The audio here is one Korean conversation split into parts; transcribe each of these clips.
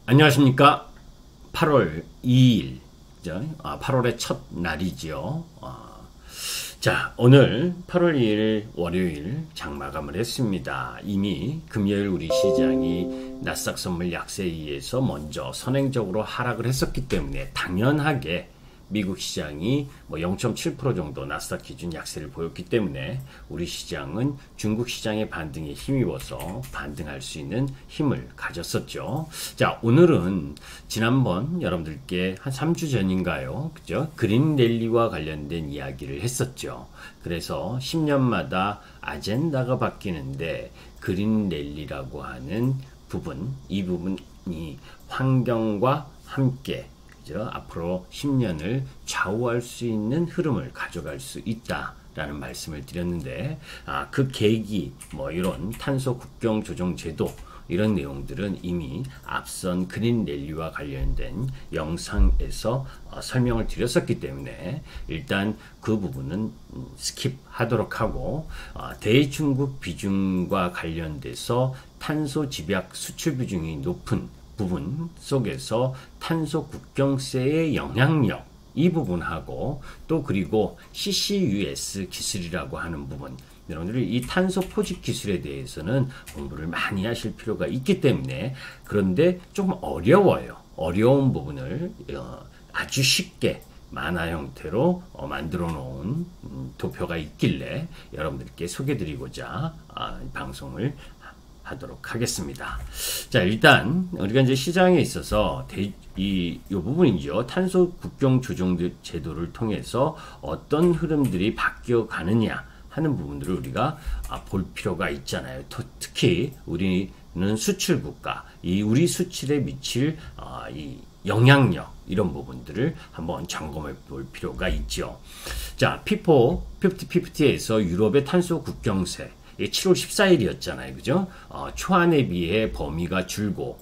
안녕하십니까. 8월 2일, 8월의 첫 날이죠. 자, 오늘 8월 2일 월요일 장마감을 했습니다. 이미 금요일 우리 시장이 나스닥 선물 약세에 의해서 먼저 선행적으로 하락을 했었기 때문에 당연하게 미국 시장이 0.7% 정도 나스닥 기준 약세를 보였기 때문에 우리 시장은 중국 시장의 반등에 힘입어서 반등할 수 있는 힘을 가졌었죠. 자, 오늘은 지난번 여러분들께 한 3주 전인가요? 그죠? 그린 랠리와 관련된 이야기를 했었죠. 그래서 10년마다 아젠다가 바뀌는데 그린 랠리라고 하는 부분, 이 부분이 환경과 함께 앞으로 10년을 좌우할 수 있는 흐름을 가져갈 수 있다라는 말씀을 드렸는데, 그 계기, 이런 탄소 국경 조정 제도, 이런 내용들은 이미 앞선 그린 랠리와 관련된 영상에서 설명을 드렸었기 때문에 일단 그 부분은 스킵하도록 하고, 대중국 비중과 관련돼서 탄소 집약 수출 비중이 높은 부분 속에서 탄소 국경세의 영향력, 이 부분하고 또 그리고 CCUS 기술이라고 하는 부분, 여러분들이 이 탄소 포집 기술에 대해서는 공부를 많이 하실 필요가 있기 때문에, 그런데 좀 어려워요. 어려운 부분을 아주 쉽게 만화 형태로 만들어 놓은 도표가 있길래 여러분들께 소개드리고자 방송을 하도록 하겠습니다. 자, 일단 우리가 이제 시장에 있어서 이 부분이죠. 탄소 국경 조정 제도를 통해서 어떤 흐름들이 바뀌어 가느냐 하는 부분들을 우리가 볼 필요가 있잖아요. 특히 우리는 수출 국가, 이 우리 수출에 미칠 이 영향력, 이런 부분들을 한번 점검해 볼 필요가 있죠. 자, 피포 50/50에서 유럽의 탄소 국경세 7월 14일이었잖아요. 그죠? 초안에 비해 범위가 줄고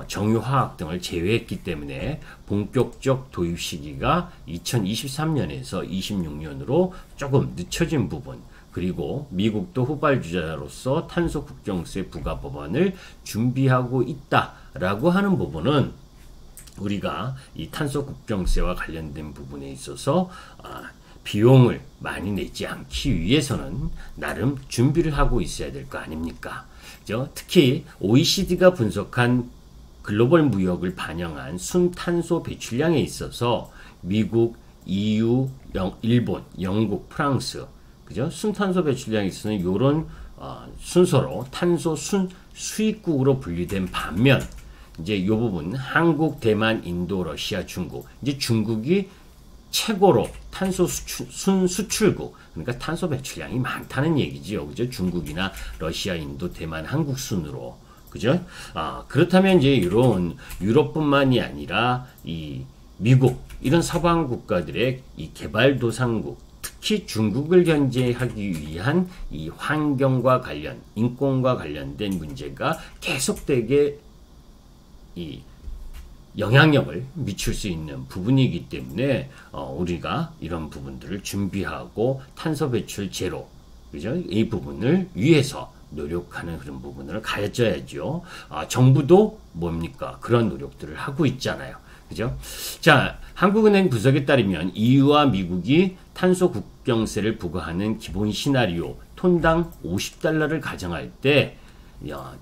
정유화학 등을 제외했기 때문에 본격적 도입 시기가 2023년에서 26년으로 조금 늦춰진 부분, 그리고 미국도 후발주자로서 탄소 국경세 부과 법안을 준비하고 있다라고 하는 부분은 우리가 이 탄소 국경세와 관련된 부분에 있어서 비용을 많이 내지 않기 위해서는 나름 준비를 하고 있어야 될 거 아닙니까? 그죠? 특히 OECD가 분석한 글로벌 무역을 반영한 순탄소 배출량에 있어서 미국, EU, 일본, 영국, 프랑스, 그죠? 순탄소 배출량에 있어서는 이런 순서로 탄소 수입국으로 분류된 반면, 이제 이 부분 한국, 대만, 인도, 러시아, 중국, 이제 중국이 최고로 탄소 수출국, 그러니까 탄소 배출량이 많다는 얘기죠. 그죠? 중국이나 러시아, 인도, 대만, 한국 순으로. 그죠? 그렇다면 이제 이런 유럽뿐만이 아니라 이 미국, 이런 서방 국가들의 이 개발도상국, 특히 중국을 견제하기 위한 이 환경과 관련, 인권과 관련된 문제가 계속되게 이 영향력을 미칠 수 있는 부분이기 때문에 우리가 이런 부분들을 준비하고 탄소 배출 제로, 그죠? 이 부분을 위해서 노력하는 그런 부분을 가져야죠. 정부도 뭡니까? 그런 노력들을 하고 있잖아요. 그죠? 자, 한국은행 분석에 따르면 EU와 미국이 탄소 국경세를 부과하는 기본 시나리오 톤당 $50를 가정할 때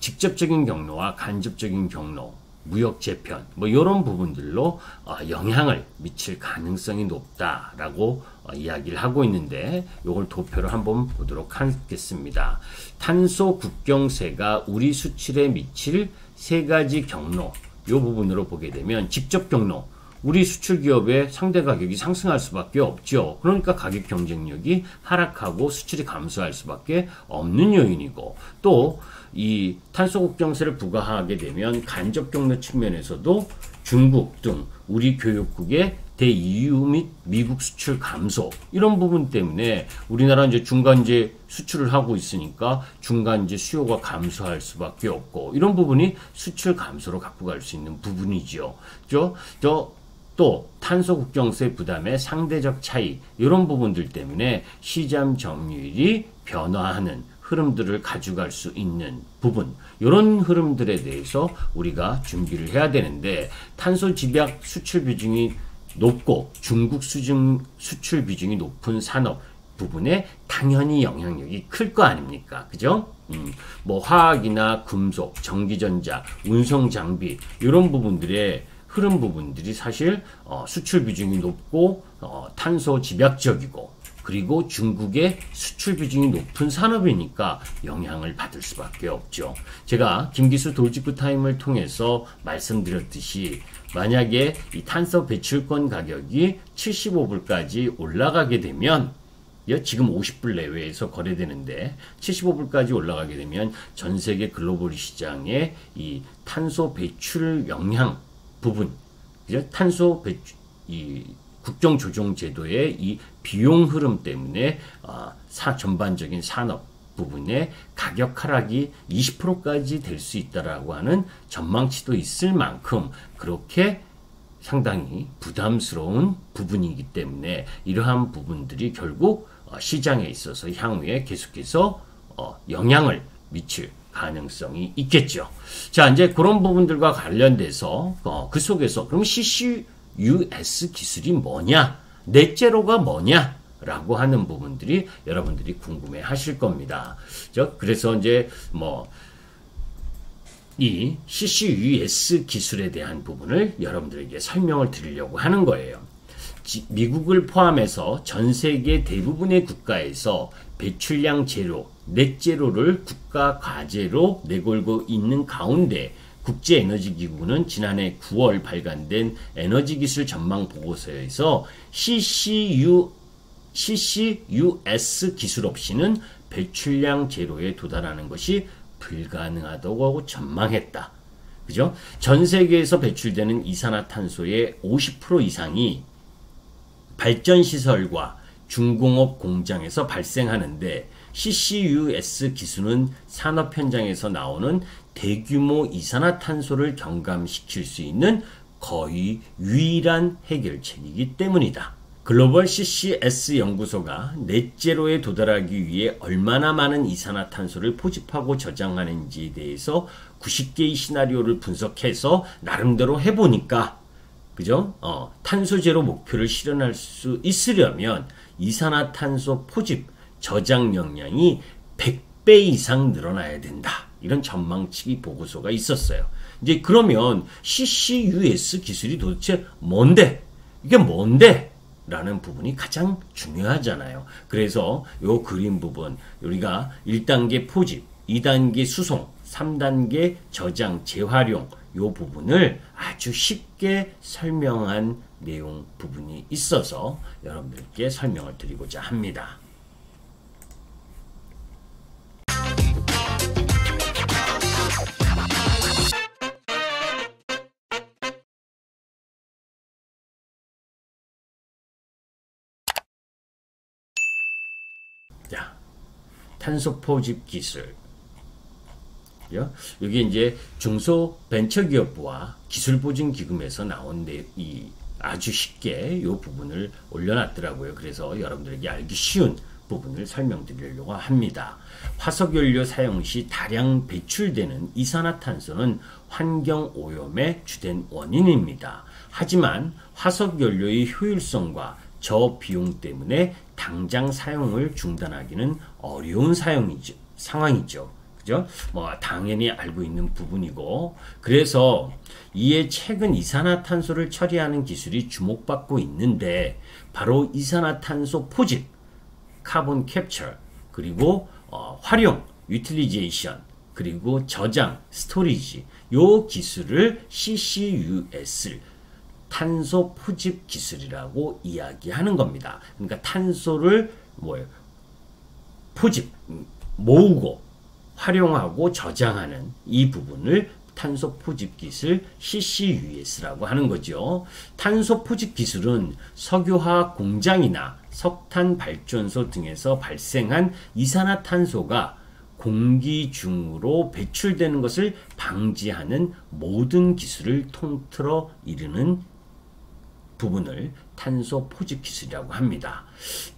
직접적인 경로와 간접적인 경로, 무역 재편, 이런 부분들로 영향을 미칠 가능성이 높다라고 이야기를 하고 있는데, 이걸 도표로 한번 보도록 하겠습니다. 탄소 국경세가 우리 수출에 미칠 세 가지 경로, 이 부분으로 보게 되면 직접 경로, 우리 수출 기업의 상대 가격이 상승할 수밖에 없죠. 그러니까 가격 경쟁력이 하락하고 수출이 감소할 수밖에 없는 요인이고, 또 이 탄소 국경세를 부과하게 되면 간접 경로 측면에서도 중국 등 우리 교역국의 대EU 및 미국 수출 감소, 이런 부분 때문에 우리나라는 이제 중간재 수출을 하고 있으니까 중간재 수요가 감소할 수밖에 없고, 이런 부분이 수출 감소로 갖고 갈 수 있는 부분이죠. 또 탄소 국경세 부담의 상대적 차이, 이런 부분들 때문에 시장 점유율이 변화하는 흐름들을 가져갈 수 있는 부분, 이런 흐름들에 대해서 우리가 준비를 해야 되는데, 탄소 집약 수출 비중이 높고 중국 수출 비중이 높은 산업 부분에 당연히 영향력이 클 거 아닙니까? 그죠? 뭐 화학이나 금속, 전기전자, 운송 장비 이런 부분들의 흐름 부분들이 사실 수출 비중이 높고 탄소 집약적이고, 그리고 중국의 수출 비중이 높은 산업이니까 영향을 받을 수밖에 없죠. 제가 김기수 돌직구 타임을 통해서 말씀드렸듯이, 만약에 이 탄소 배출권 가격이 75불까지 올라가게 되면, 지금 50불 내외에서 거래되는데 75불까지 올라가게 되면 전 세계 글로벌 시장의 이 탄소 배출 영향 부분, 탄소 배출, 이 국정 조정 제도의 이 비용 흐름 때문에 전반적인 산업 부분의 가격 하락이 20%까지 될 수 있다라고 하는 전망치도 있을 만큼 그렇게 상당히 부담스러운 부분이기 때문에, 이러한 부분들이 결국 시장에 있어서 향후에 계속해서 영향을 미칠 가능성이 있겠죠. 자, 이제 그런 부분들과 관련돼서 그 속에서 그럼 CCUS 기술이 뭐냐, 넷제로가 뭐냐 라고 하는 부분들이 여러분들이 궁금해 하실 겁니다. 그래서 이제 이 CCUS 기술에 대한 부분을 여러분들에게 설명을 드리려고 하는 거예요. 미국을 포함해서 전 세계 대부분의 국가에서 배출량 제로, 넷제로를 국가 과제로 내걸고 있는 가운데, 국제에너지기구는 지난해 9월 발간된 에너지기술 전망 보고서에서 CCUS 기술 없이는 배출량 제로에 도달하는 것이 불가능하다고 전망했다. 그죠? 전 세계에서 배출되는 이산화탄소의 50% 이상이 발전시설과 중공업 공장에서 발생하는데, CCUS 기술은 산업 현장에서 나오는 대규모 이산화탄소를 경감시킬 수 있는 거의 유일한 해결책이기 때문이다. 글로벌 CCS 연구소가 넷제로에 도달하기 위해 얼마나 많은 이산화탄소를 포집하고 저장하는지에 대해서 90개의 시나리오를 분석해서 나름대로 해보니까, 그죠? 탄소 제로 목표를 실현할 수 있으려면 이산화탄소 포집 저장 용량이 100배 이상 늘어나야 된다. 이런 전망치 보고서가 있었어요. 이제 그러면 CCUS 기술이 도대체 뭔데? 이게 뭔데? 라는 부분이 가장 중요하잖아요. 그래서 요 그림 부분, 우리가 1단계 포집, 2단계 수송, 3단계 저장, 재활용, 요 부분을 아주 쉽게 설명한 내용 부분이 있어서 여러분들께 설명을 드리고자 합니다. 자, 탄소 포집 기술. 이게 이제 중소벤처기업부와 기술보증기금에서 나온 이 아주 쉽게 이 부분을 올려놨더라고요. 그래서 여러분들에게 알기 쉬운 부분을 설명드리려고 합니다. 화석연료 사용 시 다량 배출되는 이산화탄소는 환경오염의 주된 원인입니다. 하지만 화석연료의 효율성과 저비용 때문에 당장 사용을 중단하기는 어려운 상황이죠. 그죠? 당연히 알고 있는 부분이고, 그래서 이에 최근 이산화탄소를 처리하는 기술이 주목받고 있는데, 바로 이산화탄소 포집, 카본 캡처, 그리고 활용, 유틸리제이션, 그리고 저장, 스토리지, 요 기술을 CCUS, 탄소 포집 기술이라고 이야기하는 겁니다. 그러니까 탄소를 포집, 모으고 활용하고 저장하는 이 부분을 탄소 포집 기술 CCUS라고 하는 거죠. 탄소 포집 기술은 석유화학 공장이나 석탄 발전소 등에서 발생한 이산화탄소가 공기 중으로 배출되는 것을 방지하는 모든 기술을 통틀어 이르는 부분을 탄소 포집 기술이라고 합니다.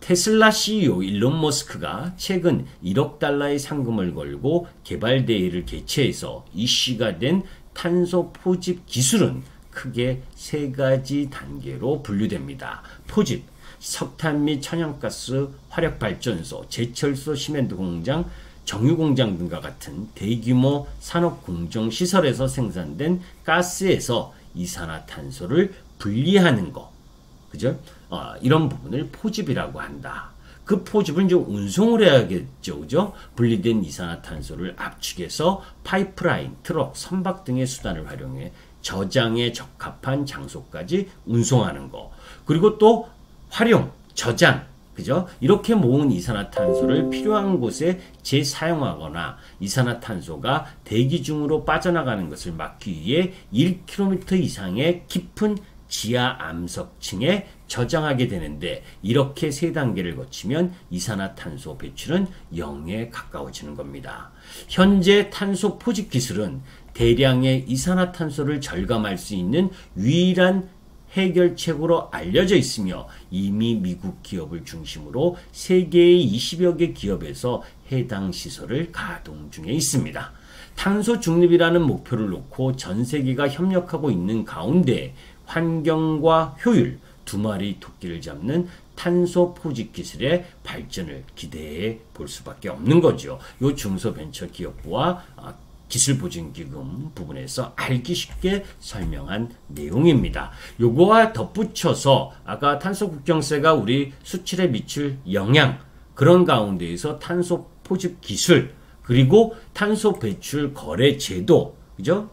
테슬라 CEO 일론 머스크가 최근 1억 달러의 상금을 걸고 개발 대회를 개최해서 이슈가 된 탄소 포집 기술은 크게 세 가지 단계로 분류됩니다. 포집, 석탄 및 천연가스, 화력발전소, 제철소, 시멘트 공장, 정유공장 등과 같은 대규모 산업공정시설에서 생산된 가스에서 이산화탄소를 분리하는 거. 그죠? 이런 부분을 포집이라고 한다. 그 포집은 이제 운송을 해야겠죠. 그죠? 분리된 이산화탄소를 압축해서 파이프라인, 트럭, 선박 등의 수단을 활용해 저장에 적합한 장소까지 운송하는 거. 그리고 또 활용, 저장, 그죠? 이렇게 모은 이산화탄소를 필요한 곳에 재사용하거나 이산화탄소가 대기 중으로 빠져나가는 것을 막기 위해 1km 이상의 깊은 지하 암석층에 저장하게 되는데, 이렇게 세 단계를 거치면 이산화탄소 배출은 0에 가까워지는 겁니다. 현재 탄소 포집 기술은 대량의 이산화탄소를 절감할 수 있는 유일한 해결책으로 알려져 있으며, 이미 미국 기업을 중심으로 세계의 20여 개 기업에서 해당 시설을 가동 중에 있습니다. 탄소 중립이라는 목표를 놓고 전 세계가 협력하고 있는 가운데 환경과 효율, 두 마리 토끼를 잡는 탄소 포집 기술의 발전을 기대해 볼 수밖에 없는 거죠. 이 중소벤처기업부와 기술보증기금 부분에서 알기 쉽게 설명한 내용입니다. 요거와 덧붙여서 아까 탄소국경세가 우리 수출에 미칠 영향, 그런 가운데에서 탄소 포집 기술, 그리고 탄소 배출 거래 제도, 그죠?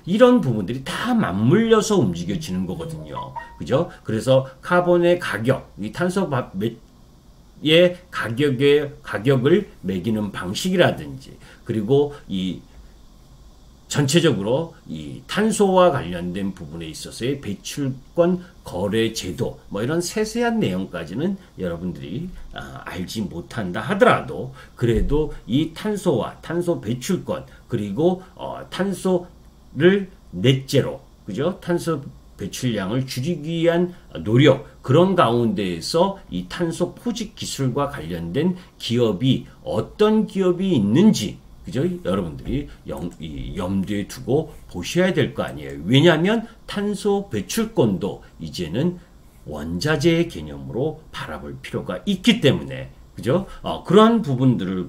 이런 부분들이 다 맞물려서 움직여지는 거거든요. 그죠? 그래서 카본의 가격, 이 탄소의 가격을 매기는 방식이라든지, 그리고 이 전체적으로 이 탄소와 관련된 부분에 있어서의 배출권 거래 제도, 뭐 이런 세세한 내용까지는 여러분들이 알지 못한다 하더라도, 그래도 이 탄소와 탄소 배출권, 그리고 탄소를 넷째로, 그죠? 탄소 배출량을 줄이기 위한 노력, 그런 가운데에서 이 탄소 포집 기술과 관련된 기업이 어떤 기업이 있는지, 그죠? 여러분들이 염두에 두고 보셔야 될 거 아니에요. 왜냐하면 탄소 배출권도 이제는 원자재의 개념으로 바라볼 필요가 있기 때문에, 그죠? 그러한 부분들을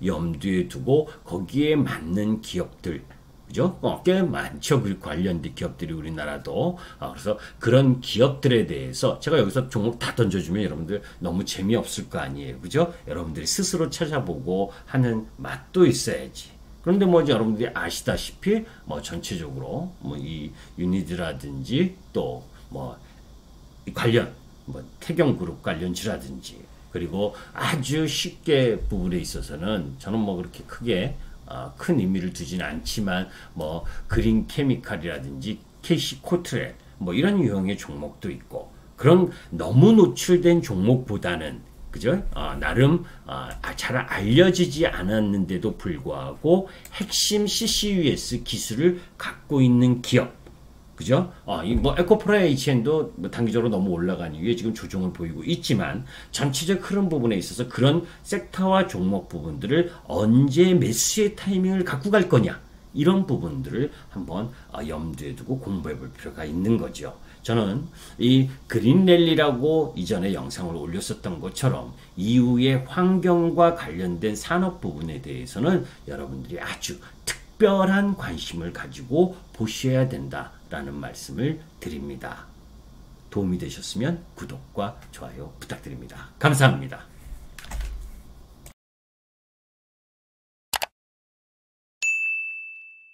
염두에 두고 거기에 맞는 기업들, 그죠? 꽤 많죠. 그 관련된 기업들이 우리나라도. 그래서 그런 기업들에 대해서 제가 여기서 종목 다 던져주면 여러분들 너무 재미없을 거 아니에요. 그죠? 여러분들이 스스로 찾아보고 하는 맛도 있어야지. 그런데 뭐 여러분들이 아시다시피 뭐 전체적으로 뭐 이 유니드라든지 또 뭐 관련 뭐 태경그룹 관련주라든지, 그리고 아주 쉽게 부분에 있어서는 저는 뭐 그렇게 크게 큰 의미를 두지는 않지만 뭐 그린 케미칼이라든지 캐시 코트레 뭐 이런 유형의 종목도 있고, 그런 너무 노출된 종목보다는, 그죠? 나름 잘 알려지지 않았는데도 불구하고 핵심 CCUS 기술을 갖고 있는 기업, 그죠? 뭐 에코프라 HN도 뭐 단기적으로 너무 올라간 이후에 지금 조정을 보이고 있지만, 전체적 흐름 부분에 있어서 그런 섹터와 종목 부분들을 언제 매수의 타이밍을 갖고 갈 거냐, 이런 부분들을 한번 염두에 두고 공부해 볼 필요가 있는 거죠. 저는 이 그린랠리라고 이전에 영상을 올렸었던 것처럼 이후에 환경과 관련된 산업 부분에 대해서는 여러분들이 아주 특별한 관심을 가지고 보셔야 된다라는 말씀을 드립니다. 도움이 되셨으면 구독과 좋아요 부탁드립니다. 감사합니다.